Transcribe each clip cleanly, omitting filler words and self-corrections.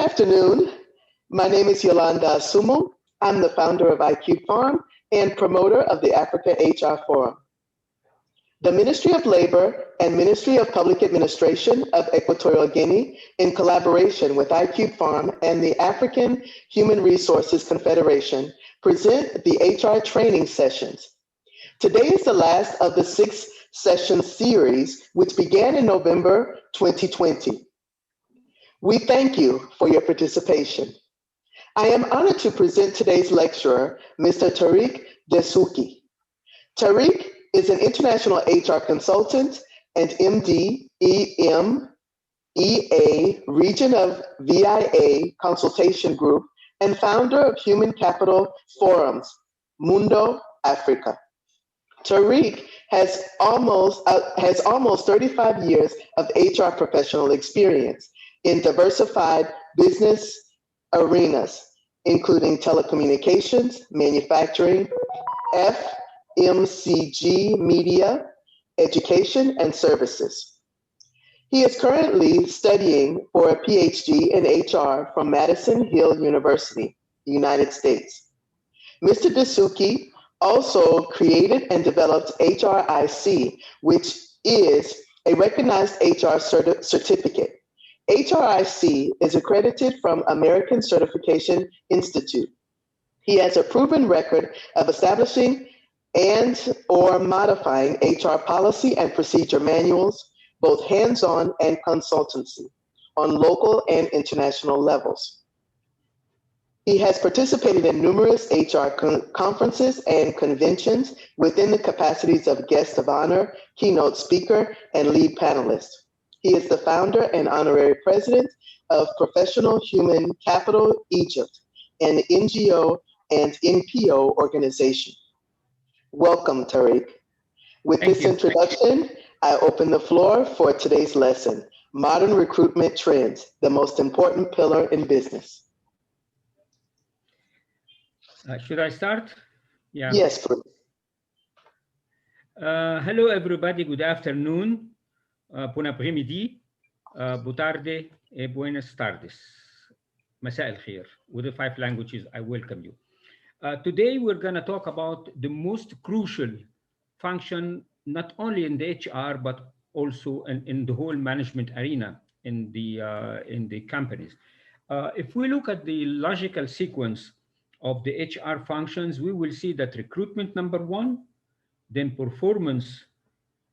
afternoon. My name is Yolanda Sumo. I'm the founder of IQ Farm and promoter of the Africa HR Forum. The Ministry of Labor and Ministry of Public Administration of Equatorial Guinea, in collaboration with IQ Farm and the African Human Resources Confederation, present the HR training sessions. Today is the last of the 6-session series, which began in November 2020. We thank you for your participation. I am honored to present today's lecturer, Mr. Tariq Dessouky. Tariq is an international HR consultant and MD, EMEA region of VIA Consultation Group and founder of Human Capital Forums, Mundo Africa. Tariq has almost 35 years of HR professional experience in diversified business arenas, including telecommunications, manufacturing, FMCG, media, education, and services. He is currently studying for a PhD in HR from Madison Hill University, United States. Mr. Dessouky also created and developed HRIC, which is a recognized HR certificate. HRIC is accredited from American Certification Institute. He has a proven record of establishing and/or modifying HR policy and procedure manuals, both hands-on and consultancy, on local and international levels. He has participated in numerous HR conferences and conventions within the capacities of guest of honor, keynote speaker, and lead panelist. He is the founder and honorary president of Professional Human Capital Egypt, an NGO and NPO organization. Welcome, Tariq. With this introduction, I open the floor for today's lesson, Modern Recruitment Trends, the most important pillar in business. Should I start? Yeah. Yes, please. Hello, everybody. Good afternoon. Bon après-midi, boa tarde, et buenas tardes. Masā al-khair. With the 5 languages, I welcome you. Today, we're going to talk about the most crucial function, not only in the HR, but also in the whole management arena in the companies. If we look at the logical sequence of the HR functions, we will see that recruitment number 1, then performance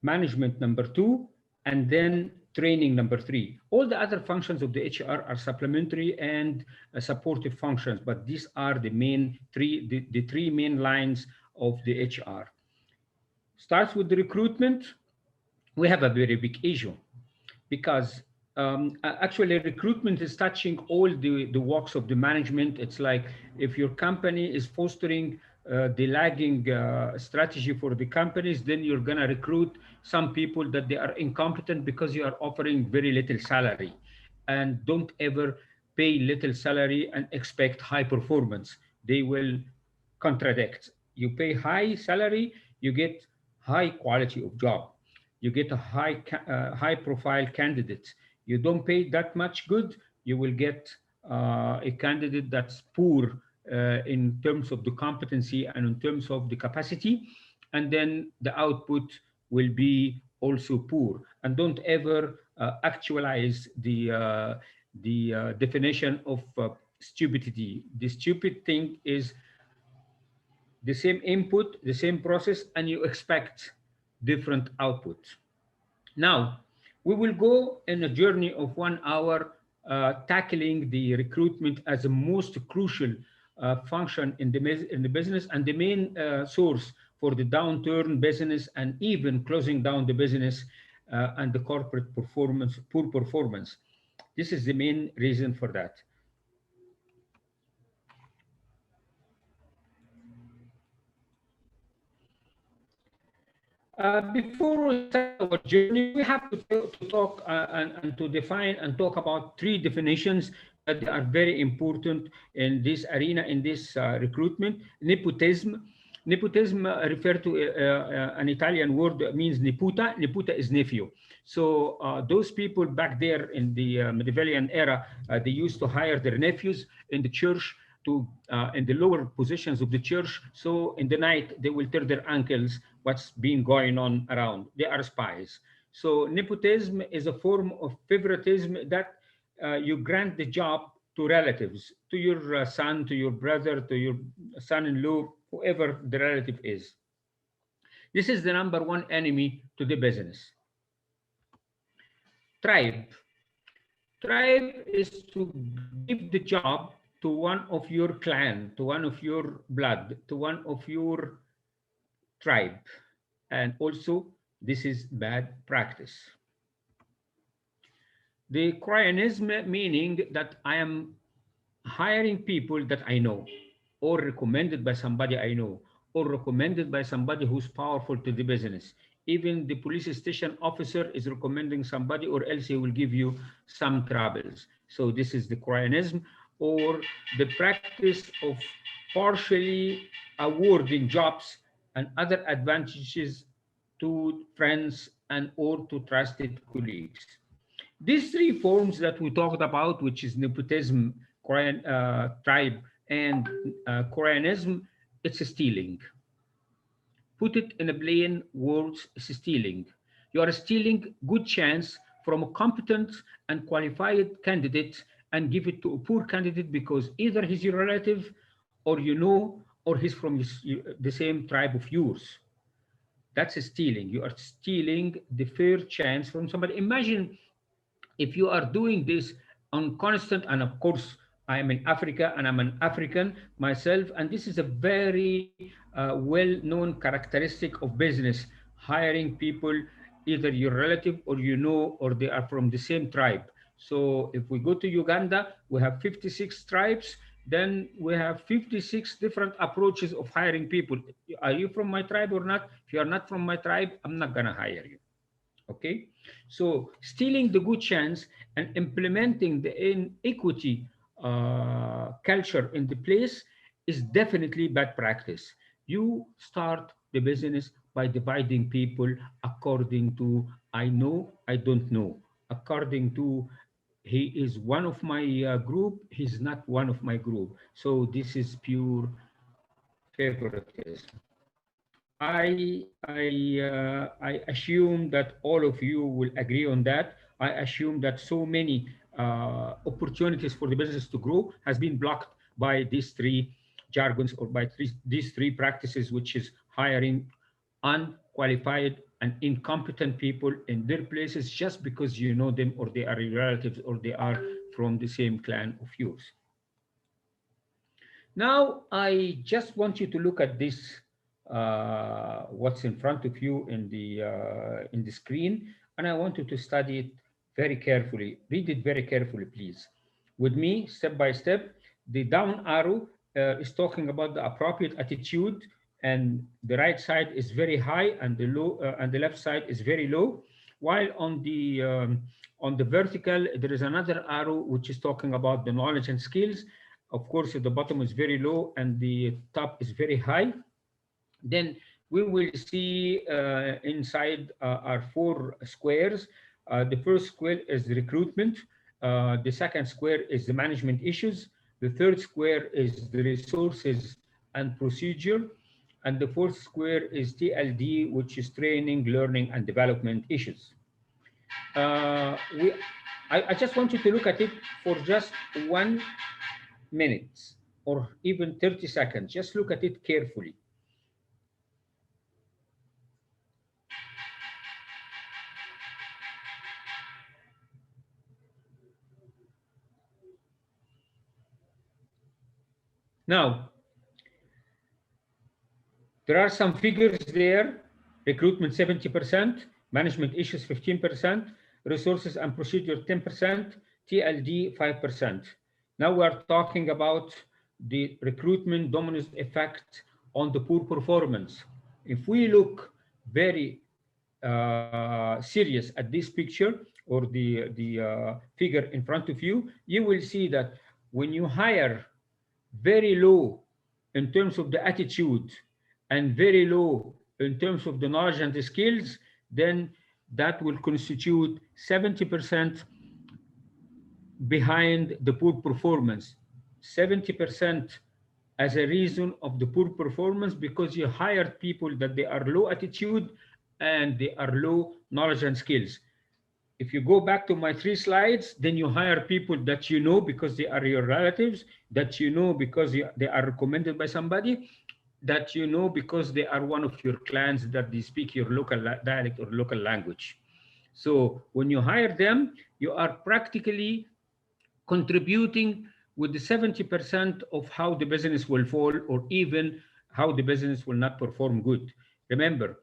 management number 2, and then training number 3. All the other functions of the HR are supplementary and supportive functions, but these are the main the 3 main lines of the HR. Starts with the recruitment. We have a very big issue because actually recruitment is touching all the walks of the management. It's like if your company is fostering the lagging strategy for the companies, then you're going to recruit some people that they are incompetent because you are offering very little salary. And don't ever pay little salary and expect high performance. They will contradict. You pay high salary, you get high quality of job. You get a high profile candidate. You don't pay that much good, you will get a candidate that's poor in terms of the competency and in terms of the capacity, and then the output will be also poor. And don't ever actualize the definition of stupidity. The stupid thing is the same input, the same process, and you expect different output. Now, we will go in a journey of 1 hour tackling the recruitment as the most crucial function in the business and the main source for the downturn business and even closing down the business and the corporate performance, poor performance. This is the main reason for that. Before we start our journey, we have to talk and to define and talk about 3 definitions that are very important in this arena, in this recruitment. Nepotism. Nepotism refers to an Italian word that means niputa. Niputa is nephew. So those people back there in the medieval era, they used to hire their nephews in the church to in the lower positions of the church. So in the night they will tell their uncles what's been going on around. They are spies. So nepotism is a form of favoritism that you grant the job to relatives, to your son, to your brother, to your son-in-law, whoever the relative is. This is the number one enemy to the business. Tribe. Tribe is to give the job to one of your clan, to one of your blood, to one of your tribe. And also, this is bad practice. The cryonism meaning that I am hiring people that I know, or recommended by somebody I know, or recommended by somebody who's powerful to the business. Even the police station officer is recommending somebody, or else he will give you some troubles. So this is the cryonism, or the practice of partially awarding jobs and other advantages to friends and or to trusted colleagues. These three forms that we talked about, which is nepotism, tribe, and Koreanism, it's stealing. Put it in a plain words, it's stealing. You are stealing good chance from a competent and qualified candidate and give it to a poor candidate because either he's your relative or you know, or he's from the same tribe of yours. That's stealing. You are stealing the fair chance from somebody. Imagine if you are doing this on constant, and of course I am in Africa and I'm an African myself, and this is a very well-known characteristic of business, hiring people either your relative or you know, or they are from the same tribe. So if we go to Uganda, we have 56 tribes, then we have 56 different approaches of hiring people. Are you from my tribe or not? If you are not from my tribe, I'm not gonna hire you. Okay, so stealing the good chance and implementing the inequity culture in the place is definitely bad practice. You start the business by dividing people according to I know, I don't know, according to he is one of my group, he's not one of my group. So this is pure favoritism. I assume that all of you will agree on that. I assume that so many opportunities for the business to grow has been blocked by these three jargons or by these three practices, which is hiring unqualified and incompetent people in their places just because you know them or they are your relatives or they are from the same clan of yours. Now, I just want you to look at this, what's in front of you in the screen, and I want you to study it very carefully. Read it very carefully, please. With me, step by step, the down arrow is talking about the appropriate attitude, and the right side is very high, and the low and the left side is very low. While on the vertical, there is another arrow which is talking about the knowledge and skills. Of course, if the bottom is very low and the top is very high, then we will see inside our four squares. The first square is the recruitment. The second square is the management issues. The third square is the resources and procedure. And the fourth square is TLD, which is training, learning, and development issues. Uh, we, I just want you to look at it for just 1 minute or even 30 seconds. Just look at it carefully. Now, there are some figures there. Recruitment 70%, management issues 15%, resources and procedure 10%, TLD 5%. Now we are talking about the recruitment dominance effect on the poor performance. If we look very serious at this picture or the figure in front of you, you will see that when you hire very low in terms of the attitude and very low in terms of the knowledge and the skills, then that will constitute 70% behind the poor performance. 70% as a reason of the poor performance because you hired people that they are low attitude and they are low knowledge and skills. If you go back to my 3 slides, then you hire people that you know because they are your relatives, that you know because they are recommended by somebody, that you know because they are one of your clans that they speak your local dialect or local language. So when you hire them, you are practically contributing with the 70% of how the business will fall or even how the business will not perform good. Remember,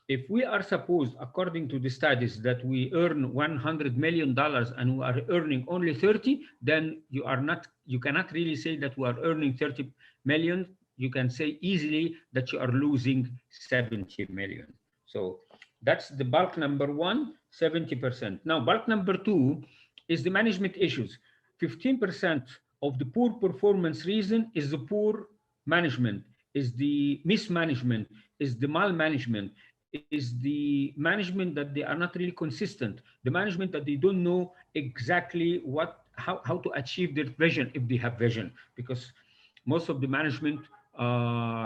if we are supposed, according to the studies, that we earn $100 million and we are earning only 30, then you cannot really say that we are earning 30 million. You can say easily that you are losing 70 million. So that's the bulk number one, 70%. Now, bulk number two is the management issues. 15% of the poor performance reason is the poor management, is the mismanagement, is the malmanagement, is the management that they are not really consistent, the management that they don't know exactly how to achieve their vision if they have vision. Because most of the management,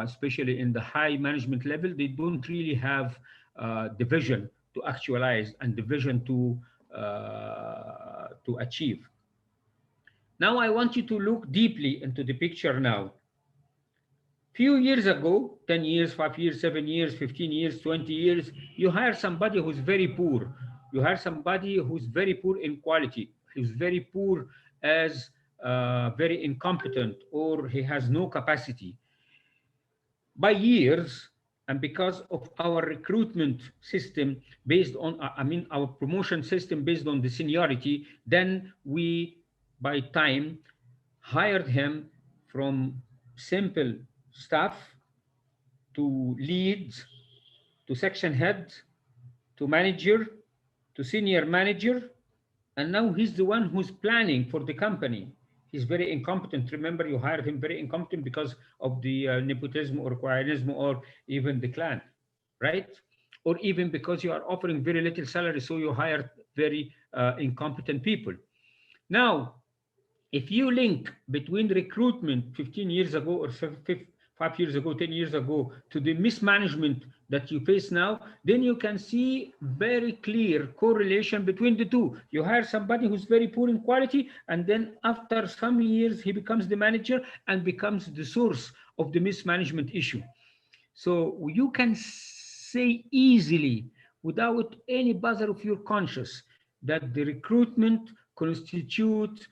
especially in the high management level, they don't really have the vision to actualize and the vision to achieve. Now I want you to look deeply into the picture now. Few years ago, 10 years, 5 years, 7 years, 15 years, 20 years, you hire somebody who's very poor. You hire somebody who's very poor in quality, who's very poor as very incompetent, or he has no capacity. By years, and because of our recruitment system based on, I mean, our promotion system based on the seniority, then we, by time, hired him from simple staff to leads, to section head, to manager, to senior manager, and now he's the one who's planning for the company. He's very incompetent. Remember, you hired him very incompetent because of the nepotism or quietism or even the clan, right? Or even because you are offering very little salary, so you hire very incompetent people. Now, if you link between recruitment 15 years ago or 5 years ago, 10 years ago to the mismanagement that you face now, then you can see very clear correlation between the two. You hire somebody who's very poor in quality, and then after some years, he becomes the manager and becomes the source of the mismanagement issue. So you can say easily, without any bother of your conscience, that the recruitment constitutes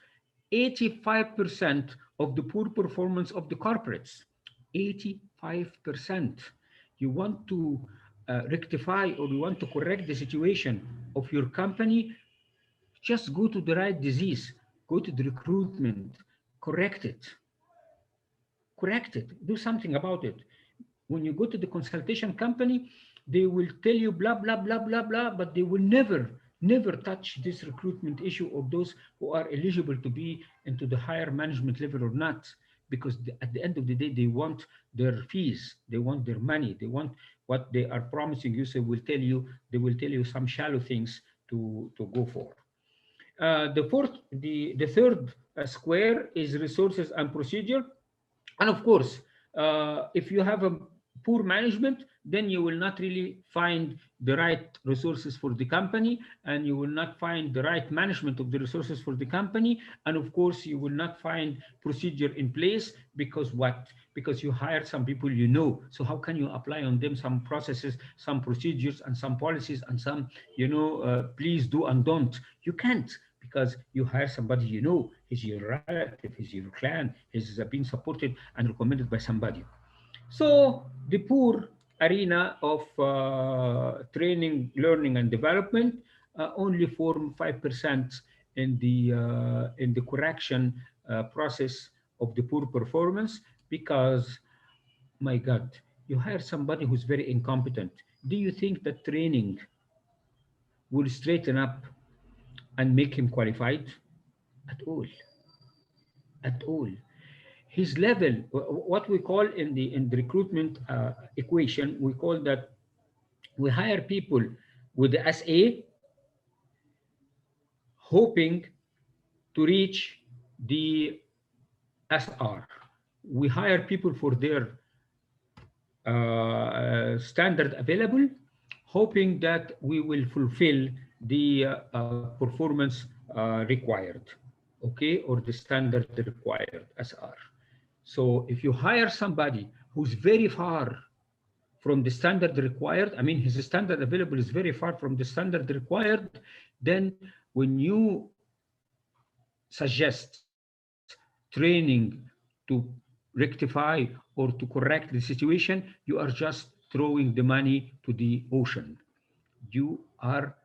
85% of the poor performance of the corporates. 85%. You want to rectify or you want to correct the situation of your company, just go to the right disease, go to the recruitment, correct it. Correct it, do something about it. When you go to the consultation company, they will tell you blah, blah, blah, blah, blah, but they will never touch this recruitment issue of those who are eligible to be into the higher management level or not. Because at the end of the day, they want their fees, they want their money, they want what they are promising you. So they will tell you some shallow things to go for. The third square is resources and procedure. And of course, if you have a poor management, then you will not really find the right resources for the company, and you will not find the right management of the resources for the company. And of course, you will not find procedure in place because what? Because you hired some people you know. So how can you apply on them some processes, some procedures, and some policies, and some, please do and don't? You can't, because you hire somebody you know, he's your relative, he's your clan, he's been supported and recommended by somebody. So the poor arena of training, learning, and development only form 5% in the correction process of the poor performance, because, my God, you hire somebody who's very incompetent. Do you think that training will straighten up and make him qualified? At all. At all. His level, what we call in the recruitment equation, we call that we hire people with the SA, hoping to reach the SR. We hire people for their standard available, hoping that we will fulfill the performance required, okay, or the standard required, SR. So if you hire somebody who's very far from the standard required, I mean, his standard available is very far from the standard required, then when you suggest training to rectify or to correct the situation, you are just throwing the money to the ocean. You are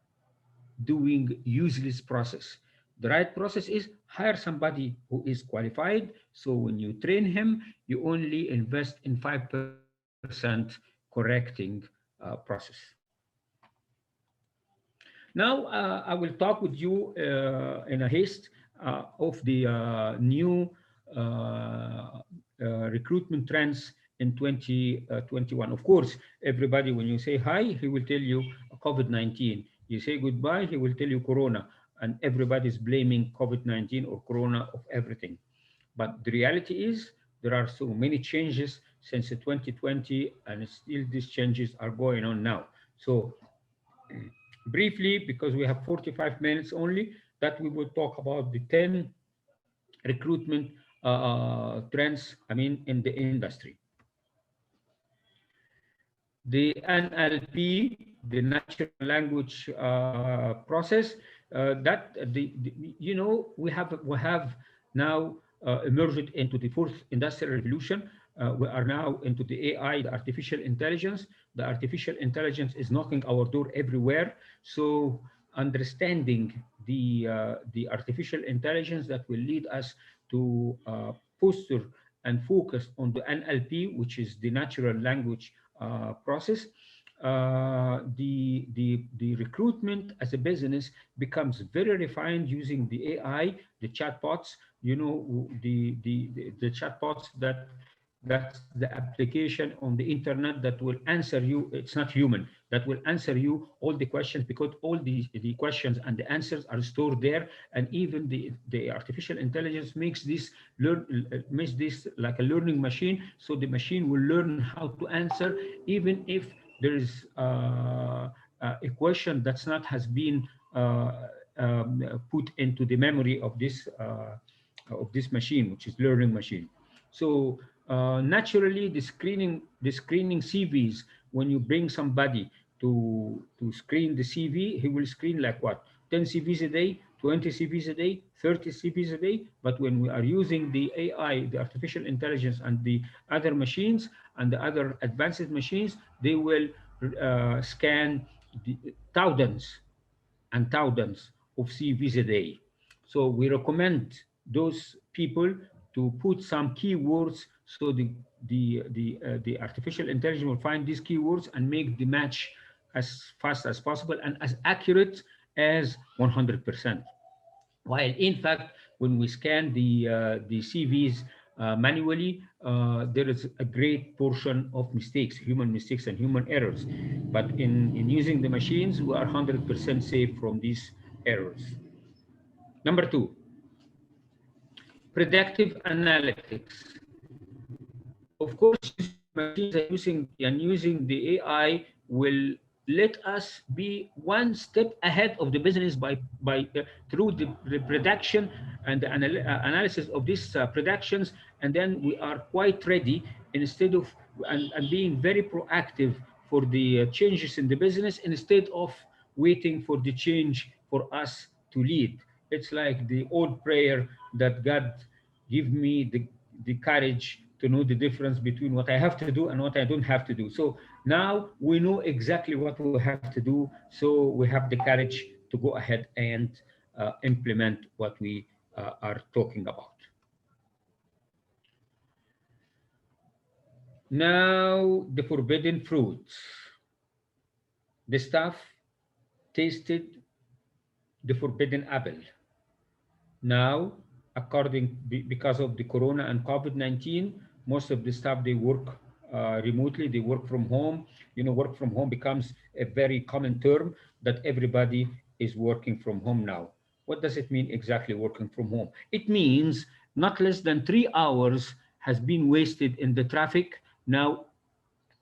doing useless process. The right process is hire somebody who is qualified. So when you train him, you only invest in 5% correcting process. Now, I will talk with you in a haste of the new recruitment trends in 2021. Of course, everybody, when you say hi, he will tell you COVID-19. You say goodbye, he will tell you Corona. And everybody is blaming COVID-19 or Corona of everything. But the reality is there are so many changes since 2020, and still these changes are going on now. So briefly, because we have 45 minutes only, that we will talk about the 10 recruitment trends, I mean, in the industry. The NLP, the natural language process, that you know, we have now emerged into the fourth industrial revolution. We are now into the AI, the artificial intelligence. The artificial intelligence is knocking our door everywhere. So understanding the artificial intelligence that will lead us to posture and focus on the NLP, which is the natural language process, the recruitment as a business becomes very refined using the AI, the chatbots. You know, the chatbots, that's the application on the internet that will answer you. It's not human, that will answer you all the questions, because all the questions and the answers are stored there. And even the artificial intelligence makes this like a learning machine. So the machine will learn how to answer, even if there is a question that's not has been put into the memory of this machine, which is learning machine. So naturally, the screening CVs, when you bring somebody to screen the CV, he will screen like what, 10 CVs a day, 20 CVs a day, 30 CVs a day. But when we are using the AI, the artificial intelligence, and the other machines and the other advanced machines, they will scan the thousands and thousands of CVs a day. So we recommend those people to put some keywords, so the artificial intelligence will find these keywords and make the match as fast as possible and as accurate as 100%. While in fact, when we scan the CVs manually, there is a great portion of mistakes, human mistakes and human errors. But in using the machines, we are 100% safe from these errors. Number two, predictive analytics. Of course, using the machines and using the AI will let us be one step ahead of the business by through the production and the analysis of these productions, and then we are quite ready, instead of and being very proactive for the changes in the business, instead of waiting for the change for us to lead. It's like the old prayer that God give me the courage to know the difference between what I have to do and what I don't have to do. So now we know exactly what we have to do. So we have the courage to go ahead and implement what we are talking about. Now, the forbidden fruits. The staff tasted the forbidden apple. Now, because of the Corona and COVID-19, most of the staff, they work remotely, they work from home. You know, work from home becomes a very common term. that everybody is working from home now. What does it mean exactly working from home? It means not less than 3 hours has been wasted in the traffic now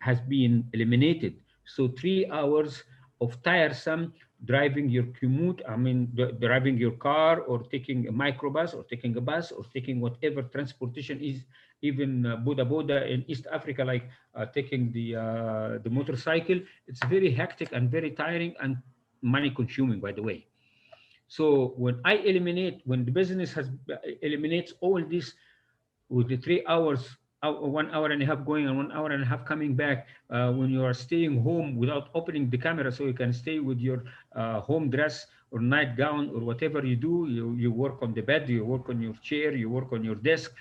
has been eliminated. So 3 hours of tiresome driving your commute, I mean, driving your car or taking a microbus or taking a bus or taking whatever transportation is, even Boda Boda in East Africa, like taking the motorcycle. It's very hectic and very tiring and money consuming, by the way. So when the business has eliminates all this with the 3 hours, 1 hour and a half going and 1 hour and a half coming back, when you are staying home without opening the camera, so you can stay with your home dress or nightgown or whatever you do. You work on the bed, you work on your chair, you work on your desk.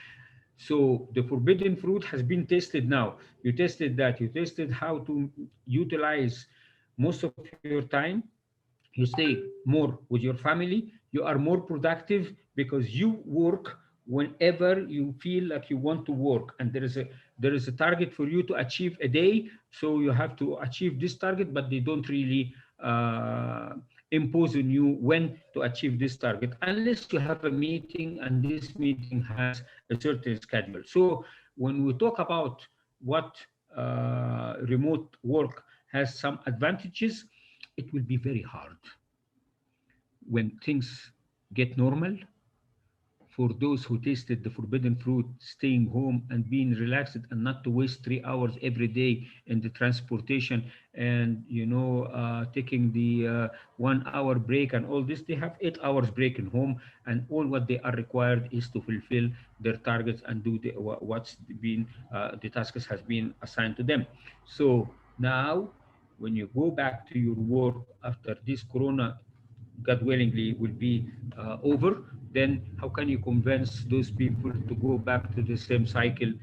So the forbidden fruit has been tasted now. You tasted that. You tasted how to utilize most of your time. You stay more with your family, you are more productive because you work whenever you feel like you want to work, and there is a target for you to achieve a day, so you have to achieve this target, but they don't really impose on you when to achieve this target unless you have a meeting and this meeting has a certain schedule. So when we talk about what remote work has some advantages, it will be very hard when things get normal for those who tasted the forbidden fruit, staying home and being relaxed and not to waste 3 hours every day in the transportation and taking the 1 hour break and all this. They have 8 hours break in home, and all what they are required is to fulfill their targets and do what's been the tasks has been assigned to them. So now, when you go back to your work after this corona, God willingly, will be over, then how can you convince those people to go back to the same cycle?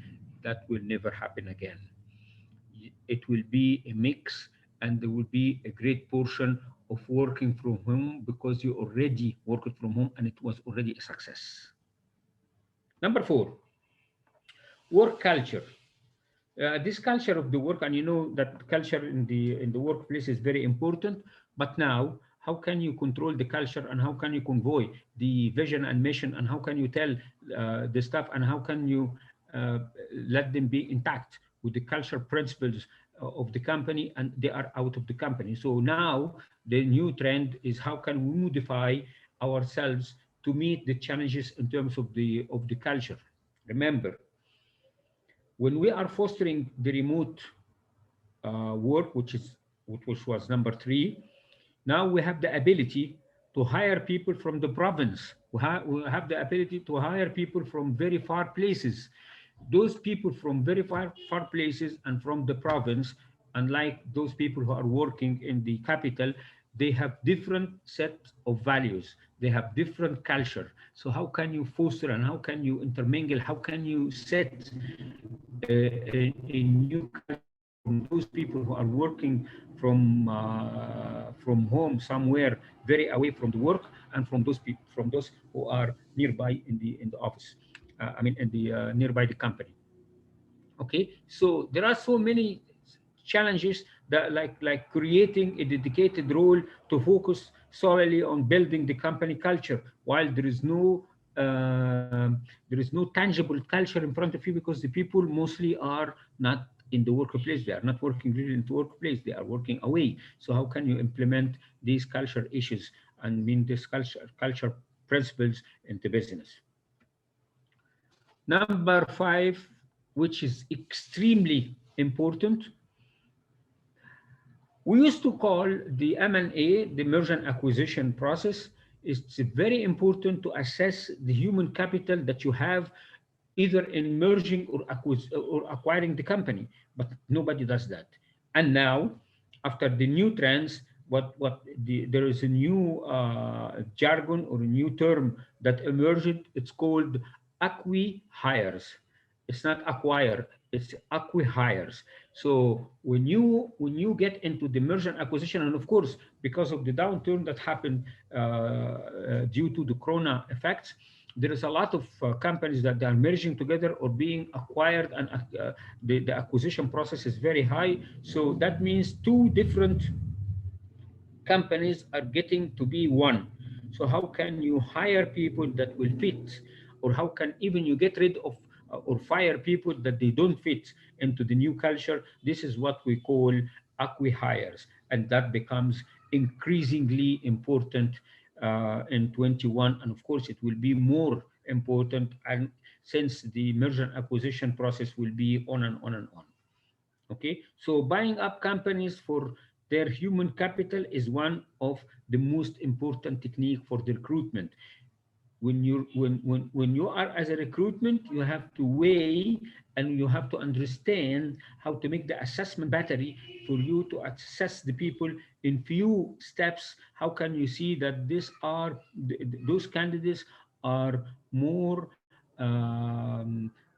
That will never happen again. It will be a mix, and there will be a great portion of working from home because you already worked from home and it was already a success. Number four, work culture. This culture of the work, and you know that culture in the workplace is very important. But now, how can you control the culture, and how can you convey the vision and mission, and how can you tell the staff, and how can you uh, let them be intact with the culture principles of the company, and they are out of the company. So now the new trend is how can we modify ourselves to meet the challenges in terms of the culture. Remember, when we are fostering the remote work, which was number three, now we have the ability to hire people from the province. We have the ability to hire people from very far places. Those people from very far places and from the province, unlike those people who are working in the capital, they have different sets of values. They have different culture. So how can you foster and how can you intermingle? How can you set a new culture from those people who are working from home somewhere very away from the work, and from those people, from those who are nearby in the office, I mean in the nearby the company. Okay, so there are so many challenges that like creating a dedicated role to focus solely on building the company culture, while there is no tangible culture in front of you, because the people mostly are not in the workplace. They are not working really in the workplace, they are working away. So how can you implement these culture issues and mean this culture principles into business? Number five, which is extremely important, we used to call the M&A, the merger and acquisition process. It's very important to assess the human capital that you have, either in merging or acquiring the company, but nobody does that. And now, after the new trends, there is a new jargon or a new term that emerged. It's called acqui-hires. It's not acquire, it's acqui-hires. So when you get into the merger and acquisition, and of course, because of the downturn that happened due to the corona effects, there is a lot of companies that they are merging together or being acquired, and the acquisition process is very high. So that means two different companies are getting to be one. So how can you hire people that will fit, or how can even you get rid of or fire people that they don't fit into the new culture? This is what we call acqui-hires, and that becomes increasingly important in 21, and of course it will be more important, and since the merger and acquisition process will be on and on and on. Okay, so buying up companies for their human capital is one of the most important technique for the recruitment. When you are as a recruitment, you have to weigh and you have to understand how to make the assessment battery for you to assess the people in few steps. How can you see that those candidates are more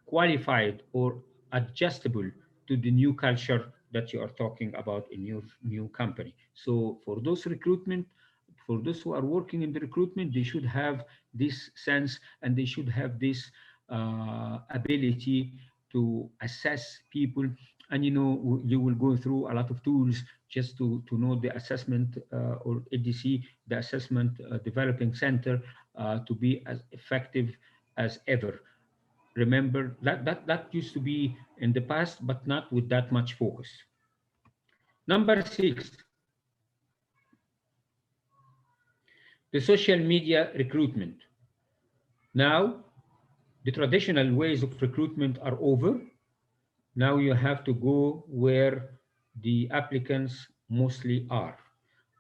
qualified or adjustable to the new culture that you are talking about in your new company? So for those who are working in the recruitment, they should have this sense and they should have this ability to assess people. And you will go through a lot of tools just to know the assessment or ADC, the assessment developing center, to be as effective as ever. Remember that used to be in the past, but not with that much focus. Number 6, the social media recruitment. Now, the traditional ways of recruitment are over. Now you have to go where the applicants mostly are.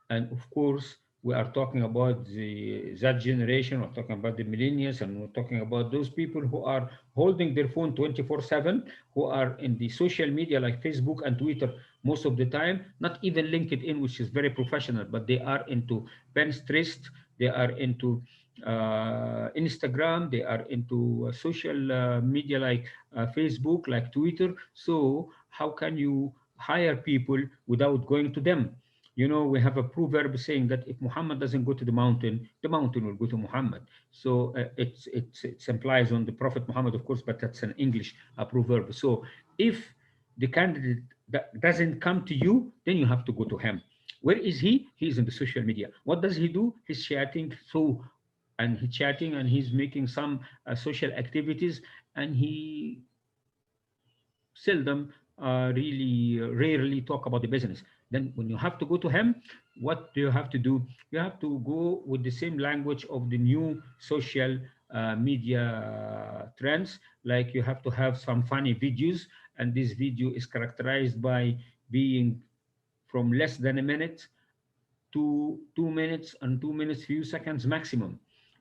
And of course, we are talking about the that generation, we're talking about the millennials, and we're talking about those people who are holding their phone 24/7, who are in the social media like Facebook and Twitter most of the time, not even LinkedIn, which is very professional, but they are into Pinterest, they are into Instagram, they are into social media like Facebook, like Twitter. So how can you hire people without going to them? We have a proverb saying that if Muhammad doesn't go to the mountain will go to Muhammad. So it implies on the Prophet Muhammad, of course, but that's an English proverb. So if the candidate that doesn't come to you, then you have to go to him. Where is he? He's in the social media. What does he do? He's chatting. And he's chatting and he's making some social activities, and he seldom, really rarely talk about the business. Then when you have to go to him, what do you have to do? You have to go with the same language of the new social media trends. Like you have to have some funny videos, and this video is characterized by being from less than a minute to 2 minutes, and 2 minutes few seconds maximum.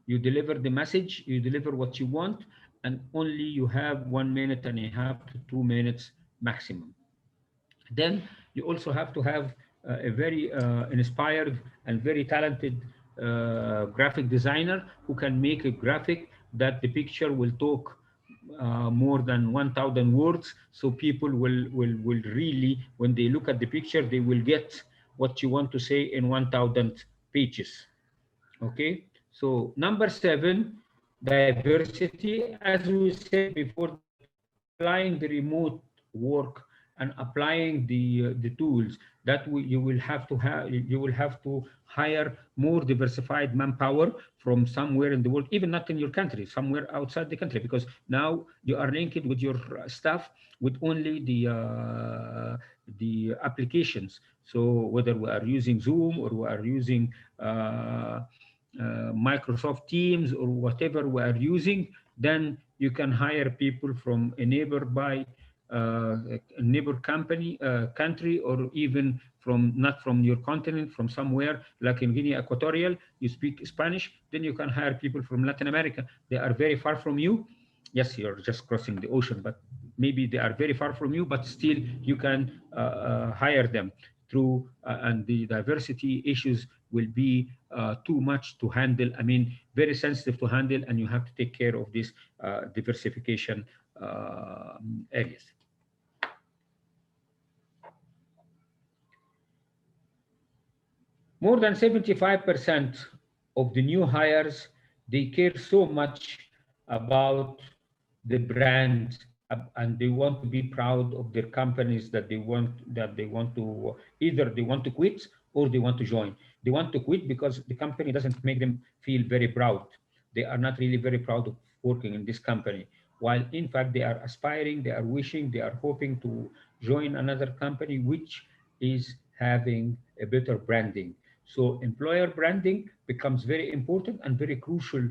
You deliver the message, you deliver what you want, and only you have 1 minute and a half to 2 minutes maximum. Then you also have to have a very inspired and very talented graphic designer who can make a graphic that the picture will talk more than 1,000 words. So people will really, when they look at the picture, they will get what you want to say in 1,000 pages. Okay, so number 7, diversity. As we said before, that applying the remote work and applying the tools that you will have to hire more diversified manpower from somewhere in the world, even not in your country, somewhere outside the country, because now you are linked with your staff with only the applications. So whether we are using Zoom or we are using Microsoft Teams or whatever we are using, then you can hire people from a neighbor company, country, or even from not from your continent, from somewhere like in Guinea Equatorial, you speak Spanish, then you can hire people from Latin America. They are very far from you. Yes, you're just crossing the ocean, but maybe they are very far from you, but still you can hire them through, and the diversity issues will be too much to handle. I mean, very sensitive to handle, and you have to take care of these diversification areas. More than 75% of the new hires, they care so much about the brand, and they want to be proud of their companies that they want to either they want to quit or they want to join. They want to quit because the company doesn't make them feel very proud. They are not really very proud of working in this company. While in fact they are aspiring, they are wishing, they are hoping to join another company which is having a better branding. So employer branding becomes very important and very crucial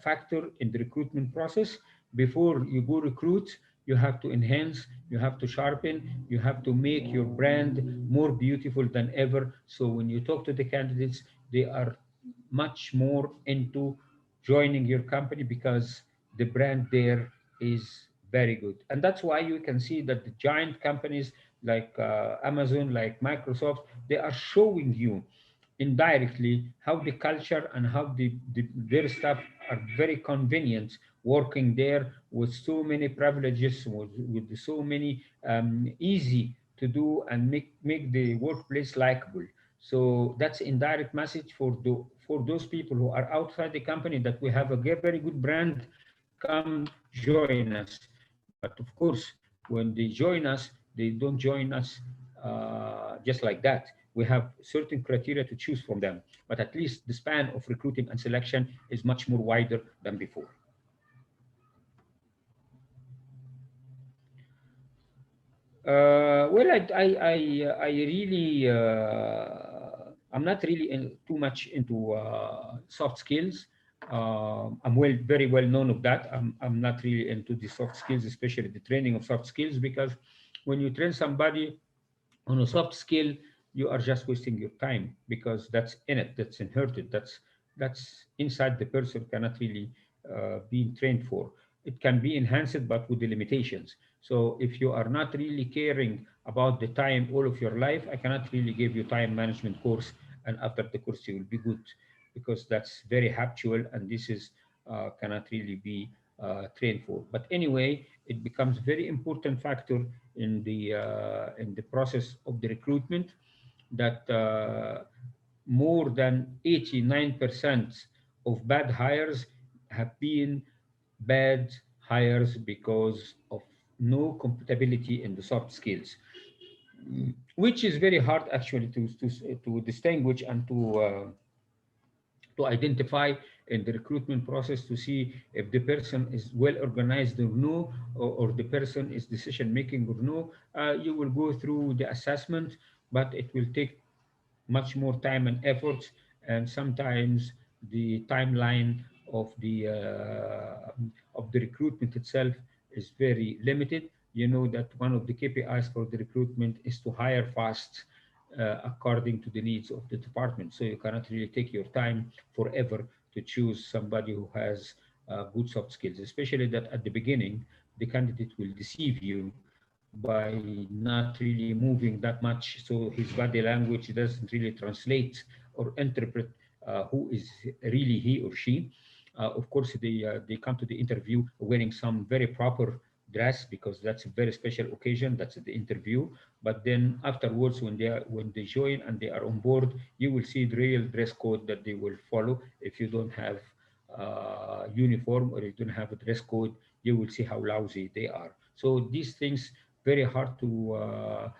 factor in the recruitment process. Before you go recruit, you have to enhance, you have to sharpen, you have to make your brand more beautiful than ever. So when you talk to the candidates, they are much more into joining your company because the brand there is very good. And that's why you can see that the giant companies like Amazon, like Microsoft, they are showing you indirectly how the culture and how their staff are very convenient working there with so many privileges, with so many easy to do and make the workplace likable. So that's indirect message for those people who are outside the company that we have a very good brand. Come join us. But of course, when they join us, they don't join us just like that. We have certain criteria to choose from them, but at least the span of recruiting and selection is much more wider than before. I really, I'm not really too much into soft skills. I'm very well known of that. I'm not really into the soft skills, especially the training of soft skills, because when you train somebody on a soft skill, you are just wasting your time because that's in it, that's inherited, that's inside the person, cannot really be trained for. It can be enhanced, but with the limitations. So if you are not really caring about the time all of your life, I cannot really give you time management course, and after the course you will be good, because that's very habitual, and this is cannot really be trained for. But anyway, it becomes very important factor in the process of the recruitment, that more than 89% of bad hires have been bad hires because of no compatibility in the soft skills, which is very hard actually to distinguish and to identify in the recruitment process, to see if the person is well organized or no, or the person is decision making or no. You will go through the assessment, but it will take much more time and effort, and sometimes the timeline of the recruitment itself is very limited. You know that one of the KPIs for the recruitment is to hire fast, according to the needs of the department. So you cannot really take your time forever to choose somebody who has good soft skills, especially that at the beginning the candidate will deceive you by not really moving that much, so his body language doesn't really translate or interpret who is really he or she. Of course, they come to the interview wearing some very proper dress, because that's a very special occasion. That's the interview. But then afterwards, when they join and they are on board, you will see the real dress code that they will follow. If you don't have uniform, or you don't have a dress code, you will see how lousy they are. So these things very hard to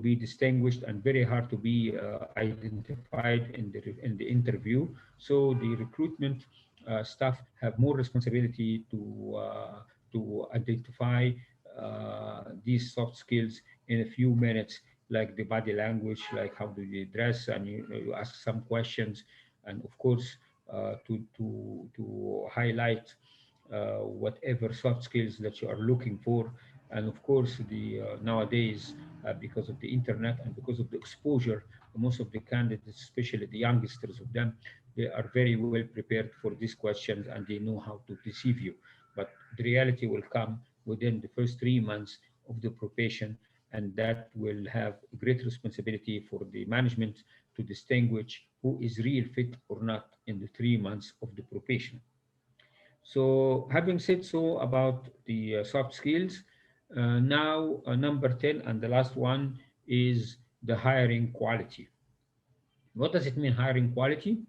be distinguished, and very hard to be identified in the interview. So the recruitment staff have more responsibility to identify these soft skills in a few minutes, like the body language, like how do you dress, and you ask some questions, and of course to highlight whatever soft skills that you are looking for. And of course, the nowadays, because of the internet and because of the exposure, most of the candidates, especially the youngsters of them, they are very well prepared for these questions, and they know how to deceive you. But the reality will come within the first 3 months of the probation, and that will have great responsibility for the management to distinguish who is real fit or not in the 3 months of the probation. So having said so about the soft skills, now number 10 and the last one is the hiring quality. What does it mean, hiring quality?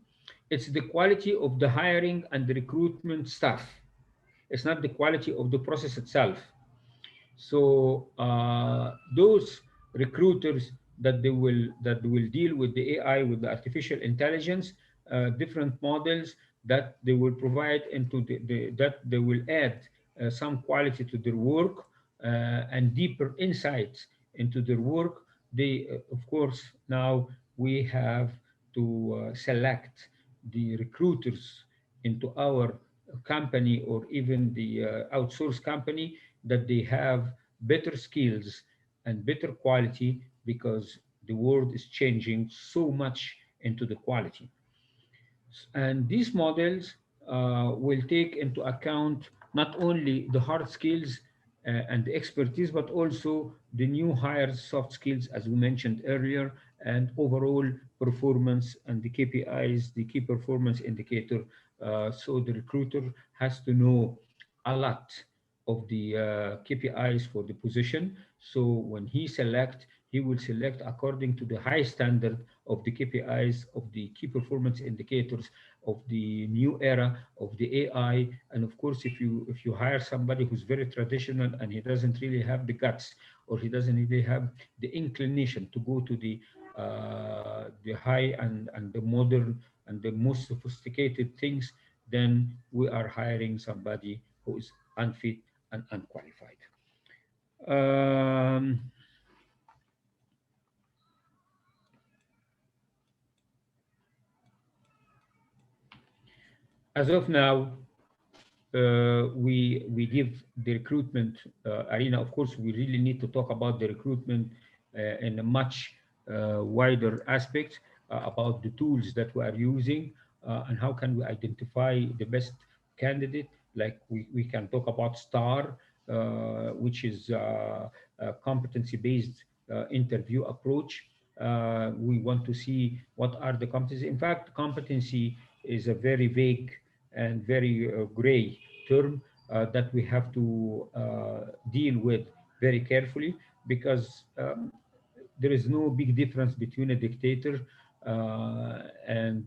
It's the quality of the hiring and the recruitment staff. It's not the quality of the process itself. So those recruiters that will deal with the AI, with the artificial intelligence, different models that they will provide into that they will add some quality to their work and deeper insights into their work. They, of course, now we have to select the recruiters into our company or even the outsource company that they have better skills and better quality because the world is changing so much into the quality. And these models will take into account not only the hard skills and the expertise, but also the new hires soft skills, as we mentioned earlier, and overall performance and the KPIs, the key performance indicator. So the recruiter has to know a lot of the KPIs for the position. So when he select, he will select according to the high standard of the KPIs, of the key performance indicators, of the new era of the AI. And of course, if you hire somebody who's very traditional and he doesn't really have the guts, or he doesn't really have the inclination to go to the high and the modern and the most sophisticated things, then we are hiring somebody who is unfit and unqualified. Um, as of now, we give the recruitment arena. Of course, we really need to talk about the recruitment in a much wider aspect about the tools that we are using and how can we identify the best candidate. Like we can talk about STAR, which is a competency-based interview approach. We want to see what are the competencies. In fact, competency is a very vague and very gray term that we have to deal with very carefully because there is no big difference between a dictator and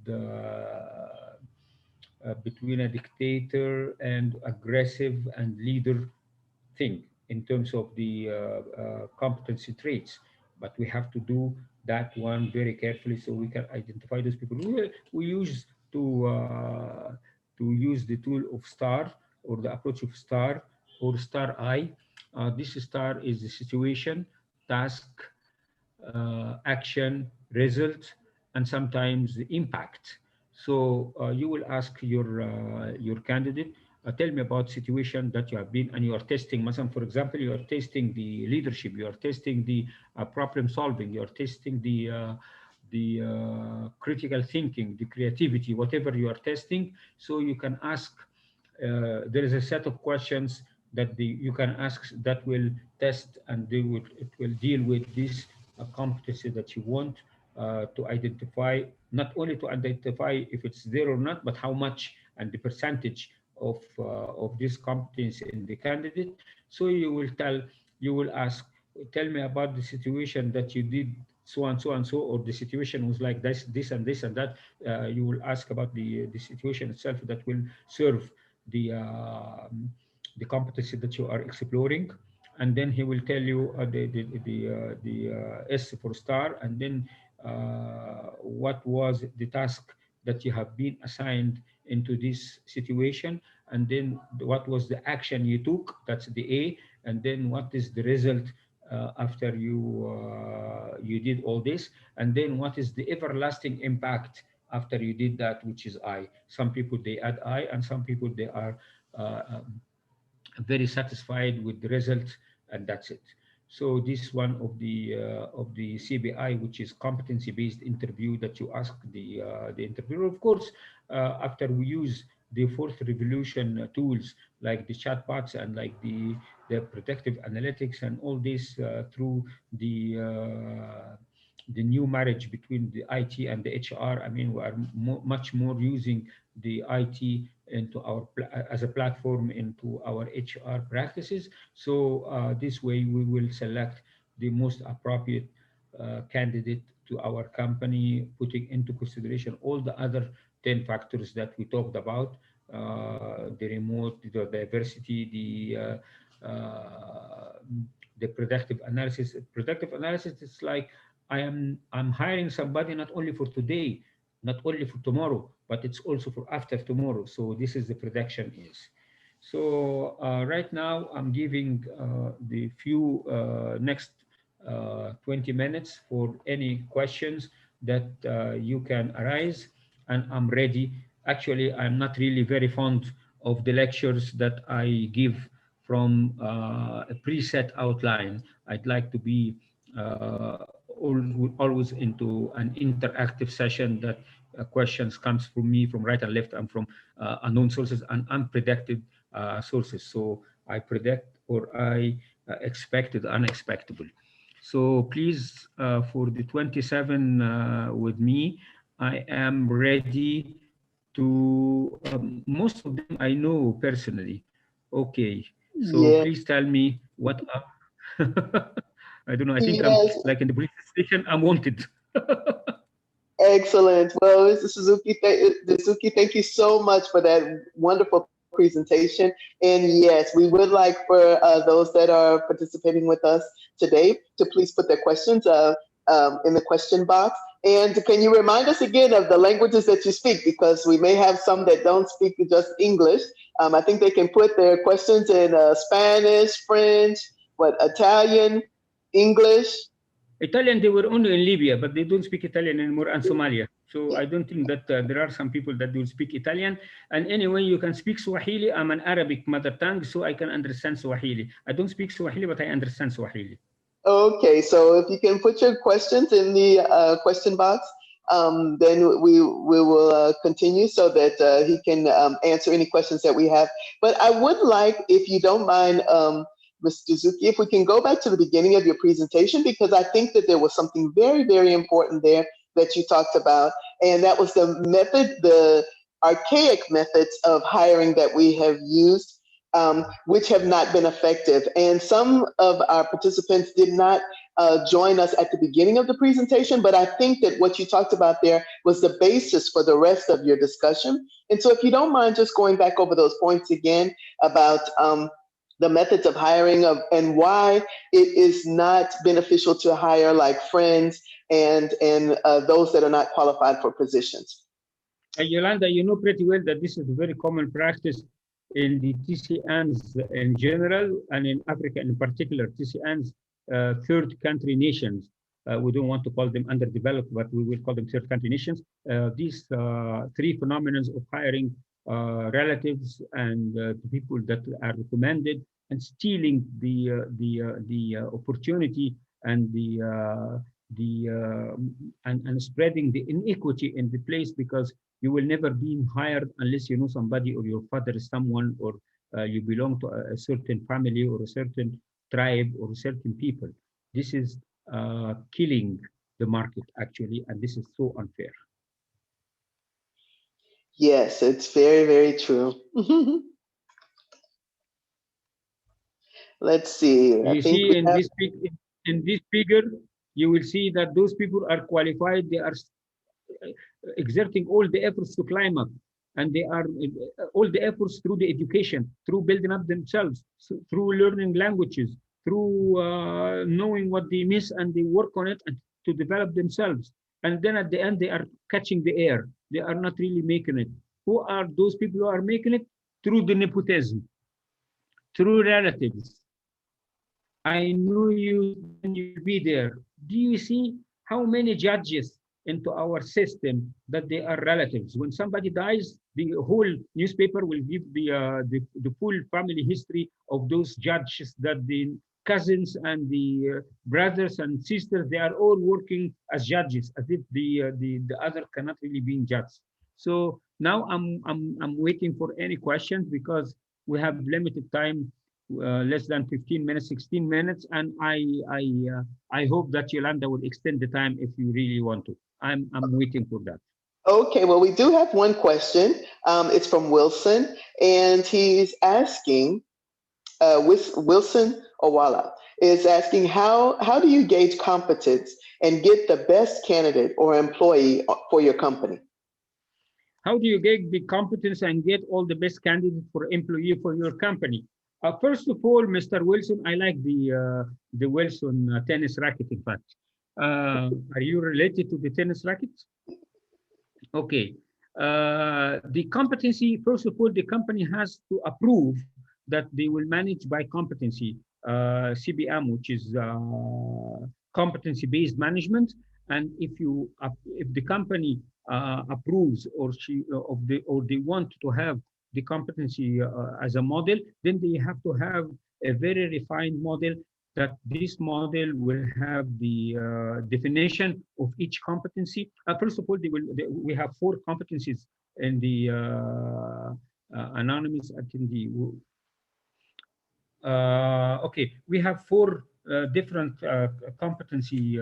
between a dictator and aggressive and leader thing in terms of the competency traits. But we have to do that one very carefully so we can identify those people. We use to use the tool of STAR or the approach of STAR or STAR I. This STAR is the situation, task, action, result, and sometimes the impact. So you will ask your candidate, tell me about situation that you have been and you are testing. مثلا, for example, you are testing the leadership, you are testing the problem solving, you are testing the critical thinking, the creativity, whatever you are testing. So you can ask. There is a set of questions that you can ask that will test and it will deal with this competency that you want to identify, not only to identify if it's there or not, but how much and the percentage of this competence in the candidate. So you will ask, tell me about the situation that you did so and so and so, or the situation was like this and this and that. You will ask about the situation itself that will serve the the competency that you are exploring, and then he will tell you the S for star, and then what was the task that you have been assigned into this situation, and then what was the action you took, that's the A, and then what is the result after you did all this, and then what is the everlasting impact after you did that, which is I. Some people they add I, and some people they are very satisfied with the result, and that's it. So this one of the CBI, which is competency-based interview, that you ask the interviewer. Of course, after we use the fourth revolution tools like the chatbots and like the predictive analytics and all this through the new marriage between the IT and the HR. I mean, we are much more using the IT into our as a platform into our HR practices. So this way we will select the most appropriate candidate to our company, putting into consideration all the other 10 factors that we talked about, the remote, the diversity, the predictive analysis. Predictive analysis is like I'm hiring somebody not only for today, not only for tomorrow, but it's also for after tomorrow. So this is the production is. So right now I'm giving the few next 20 minutes for any questions that you can arise, and I'm ready. Actually, I'm not really very fond of the lectures that I give from a preset outline. I'd like to be always into an interactive session that questions comes from me from right and left and from unknown sources and unpredicted sources. So I predict or I expected unexpected. So please, for the 27 with me, I am ready to, most of them I know personally. Okay, so Yeah. please tell me what I don't know. I think I'm Yes. like in the police station. I'm wanted. Excellent. Well, Mr. Suzuki, thank you so much for that wonderful presentation. And yes, we would like for those that are participating with us today to please put their questions in the question box. And can you remind us again of the languages that you speak? Because we may have some that don't speak just English. I think they can put their questions in Spanish, French, what, Italian, English. Italian, they were only in Libya, but they don't speak Italian anymore, and Somalia. So I don't think that there are some people that will speak Italian. And anyway, you can speak Swahili. I'm an Arabic mother tongue, so I can understand Swahili. I don't speak Swahili, but I understand Swahili. Okay, so if you can put your questions in the question box, then we will continue so that he can answer any questions that we have. But I would like, if you don't mind, Mr. Zuki, if we can go back to the beginning of your presentation, because I think that there was something very, very important there that you talked about, and that was the method, the archaic methods of hiring that we have used, which have not been effective. And some of our participants did not join us at the beginning of the presentation, but I think that what you talked about there was the basis for the rest of your discussion. And so if you don't mind just going back over those points again about the methods of hiring and why it is not beneficial to hire like friends and those that are not qualified for positions. Yolanda, you know pretty well that this is a very common practice in the TCNs in general and in Africa in particular, TCNs, third country nations. We don't want to call them underdeveloped, but we will call them third country nations. These three phenomena of hiring relatives and the people that are recommended and stealing the opportunity and and spreading the inequity in the place, because you will never be hired unless you know somebody or your father is someone, or you belong to a certain family or a certain tribe or a certain people. This is killing the market actually, and this is so unfair. Yes, it's very, very true. Let's see. I You think see we in have. in this figure, you will see that those people are qualified. They are exerting all the efforts to climb up, and they are all the efforts through the education, through building up themselves, through learning languages, through knowing what they miss, and they work on it and to develop themselves. And then at the end, they are catching the air. They are not really making it. Who are those people who are making it? Through the nepotism, through relatives. I know you, then you'll be there. Do you see how many judges into our system that they are relatives? When somebody dies, the whole newspaper will give the full family history of those judges, that the cousins and the brothers and sisters, they are all working as judges, as if the other cannot really be judged. So now I'm waiting for any questions, because we have limited time, less than 15 minutes, 16 minutes, and I hope that Yolanda will extend the time if you really want to. I'm waiting for that. Okay, well, we do have one question. It's from Wilson, and he's asking, with Wilson Owala is asking, how do you gauge competence and get the best candidate or employee for your company? How do you get the competence and get all the best candidates for employee for your company? First of all, Mr. Wilson, I like the Wilson tennis racket, in fact. Are you related to the tennis racket? Okay. The competency, first of all, the company has to approve that they will manage by competency, CBM, which is competency-based management. And if the company approves or they want to have the competency as a model, then they have to have a very refined model that this model will have the definition of each competency. First of all, we have four competencies in the anonymous, I think okay, we have four different competency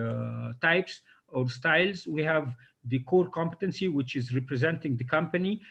types or styles. We have the core competency, which is representing the company.